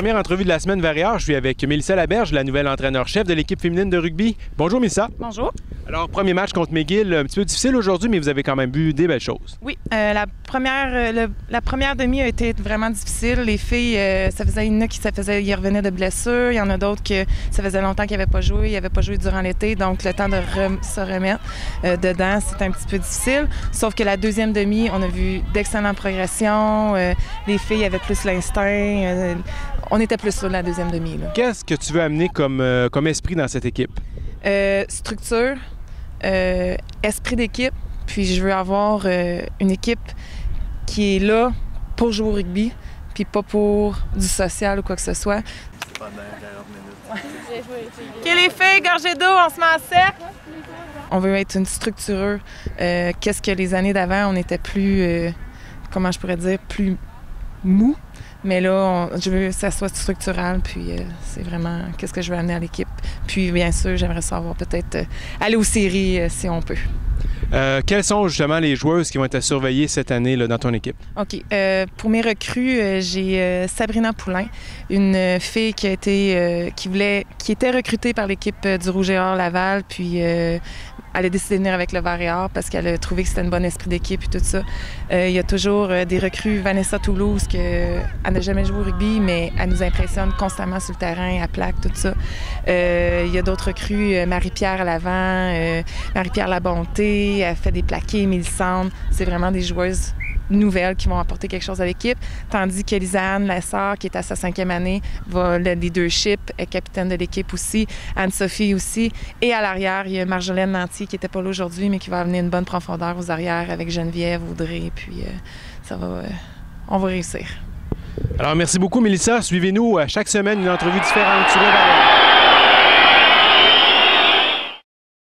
première entrevue de la semaine Variard. Je suis avec Mélissa Laberge, la nouvelle entraîneur-chef de l'équipe féminine de rugby. Bonjour Mélissa. Bonjour. Alors, premier match contre McGill, un petit peu difficile aujourd'hui, mais vous avez quand même vu des belles choses. Oui, la première demi a été vraiment difficile. Les filles, ça faisait une qui ils revenaient de blessures. Il y en a d'autres que ça faisait longtemps qu'ils n'avaient pas joué. Ils n'avaient pas joué durant l'été, donc le temps de se remettre dedans, c'était un petit peu difficile. Sauf que la deuxième demi, on a vu d'excellentes progressions. Les filles avaient plus l'instinct. On était plus sur la deuxième demi. Qu'est-ce que tu veux amener comme esprit dans cette équipe? Structure, esprit d'équipe, puis je veux avoir une équipe qui est là pour jouer au rugby, puis pas pour du social ou quoi que ce soit. Pendant 40 minutes. OK, les filles, gorgée d'eau, on se met en cercle. On veut être une structureux. Qu'est-ce que les années d'avant, on était plus, comment je pourrais dire, plus mou. Mais là, je veux que ça soit structural, puis c'est vraiment qu'est-ce que je veux amener à l'équipe. Puis bien sûr, j'aimerais savoir peut-être aller aux séries si on peut. Quelles sont justement les joueuses qui vont être à surveiller cette année là, dans ton équipe? OK. Pour mes recrues, j'ai Sabrina Poulain, une fille qui était recrutée par l'équipe du Rouge et Or Laval, puis elle a décidé de venir avec le Vert et Or parce qu'elle a trouvé que c'était un bon esprit d'équipe et tout ça. Il y a toujours des recrues, Vanessa Toulouse, elle n'a jamais joué au rugby, mais elle nous impressionne constamment sur le terrain, à plaque, tout ça. Il y a d'autres recrues, Marie-Pierre à l'avant, Marie-Pierre Labonté, elle fait des plaqués, Mélissandre. C'est vraiment des joueuses nouvelles qui vont apporter quelque chose à l'équipe. Tandis que Lisanne Lessard, qui est à sa 5e année, va le leadership, est capitaine de l'équipe aussi. Anne-Sophie aussi. Et à l'arrière, il y a Marjolaine Nanty, qui n'était pas là aujourd'hui, mais qui va amener une bonne profondeur aux arrières avec Geneviève, Audrey. Puis on va réussir. Alors, merci beaucoup, Mélissa. Suivez-nous chaque semaine une entrevue différente sur le Variard.